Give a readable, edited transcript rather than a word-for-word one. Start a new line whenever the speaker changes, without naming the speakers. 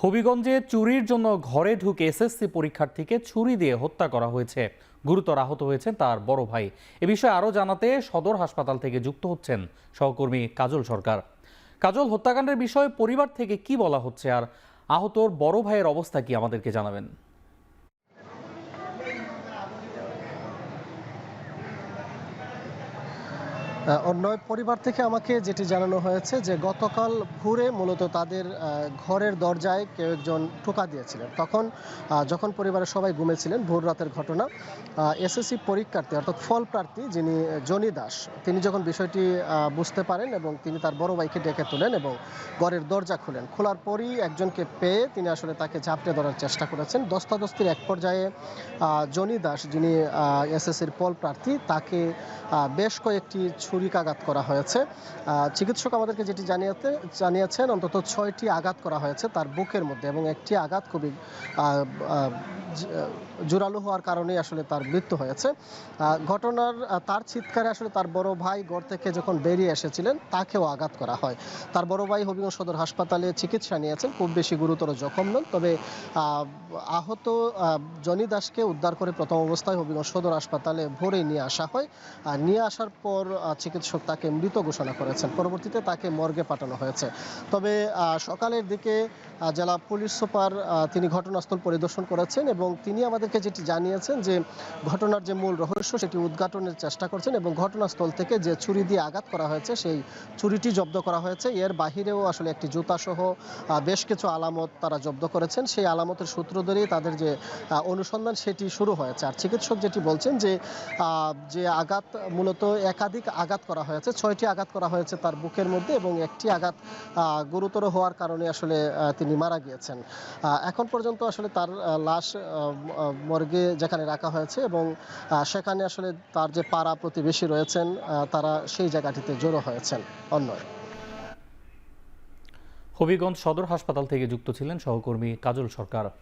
হবিগঞ্জে চুরির জন্য ঘরে ঢুকে এসএসসি পরীক্ষার্থীকে ছুরি দিয়ে হত্যা করা হয়েছে। গুরুতর আহত হয়েছেন তার বড় ভাই। এ বিষয়ে আরও জানাতে সদর হাসপাতাল থেকে যুক্ত হচ্ছেন সহকর্মী কাজল সরকার। কাজল, হত্যাকাণ্ডের বিষয়ে পরিবার থেকে কি বলা হচ্ছে আর আহতর বড় ভাইয়ের অবস্থা কি আমাদেরকে জানাবেন।
অন্য পরিবার থেকে আমাকে যেটি জানানো হয়েছে যে গতকাল ভোরে মূলত তাদের ঘরের দরজায় কেউ একজন টোকা দিয়েছিলেন। তখন যখন পরিবারের সবাই ঘুমেছিলেন, ভোর রাতের ঘটনা। এসএসসি পরীক্ষার্থী অর্থাৎ ফল প্রার্থী যিনি জনি দাস, তিনি যখন বিষয়টি বুঝতে পারেন এবং তিনি তার বড় ভাইকে ডেকে তোলেন এবং ঘরের দরজা খোলেন। খোলার পরই একজনকে পেয়ে তিনি আসলে তাকে ঝাপটে ধরার চেষ্টা করেছেন। ধস্তাধস্তির এক পর্যায়ে জনি দাস, যিনি এসএসসির ফল প্রার্থী, তাকে বেশ কয়েকটি ছুরিকাঘাত করা হয়েছে। চিকিৎসক আমাদেরকে যেটি জানিয়েছেন অন্তত 6টি আঘাত করা হয়েছে তার বুকের মধ্যে, এবং একটি আঘাত খুবই জোরালো হওয়ার কারণে আসলে তার মৃত্যু হয়েছে। ঘটনার তার চিৎকারে আসলে তার বড় ভাই ঘর থেকে যখন বেরিয়ে এসেছিলেন তাকেও আঘাত করা হয়। তার বড় ভাই হবিগঞ্জ সদর হাসপাতালে চিকিৎসা নিয়েছেন, খুব বেশি গুরুতর জখম নন। তবে আহত জনি দাসকে উদ্ধার করে প্রথম অবস্থায় হবিগঞ্জ সদর হাসপাতালে ভোরে নিয়ে আসা হয়। নিয়ে আসার পর চিকিৎসক তাকে মৃত ঘোষণা করেছেন। পরবর্তীতে তাকে মর্গে পাঠানো হয়েছে। তবে সকালের দিকে জেলা পুলিশ সুপার তিনি ঘটনাস্থল পরিদর্শন করেছেন এবং তিনি আমাদেরকে যেটি জানিয়েছেন যে ঘটনার যে মূল রহস্য সেটি উদ্ঘাটনের চেষ্টা করছেন এবং ঘটনাস্থল থেকে যে ছুরি দিয়ে আঘাত করা হয়েছে সেই ছুরিটি জব্দ করা হয়েছে। এর বাহিরেও আসলে একটি জুতাসহ বেশ কিছু আলামত তারা জব্দ করেছেন। সেই আলামতের সূত্র ধরেই তাদের যে অনুসন্ধান সেটি শুরু হয়েছে। আর চিকিৎসক যেটি বলছেন যে আঘাত মূলত একাধিক আঘাত করা হয়েছে, 6টি আঘাত করা হয়েছে তার বুকের মধ্যে এবং একটি আঘাত গুরুতর হওয়ার কারণে আসলে তিনি মারা গিয়েছেন। এখন পর্যন্ত আসলে তার লাশ মর্গে যেখানে রাখা হয়েছে এবং সেখানে আসলে তার যে পাড়া প্রতিবেশী রয়েছেন তারা সেই জায়গাটিতে জড়ো হয়েছেন।
হবিগঞ্জ সদর হাসপাতাল থেকে যুক্ত ছিলেন সহকর্মী কাজল সরকার।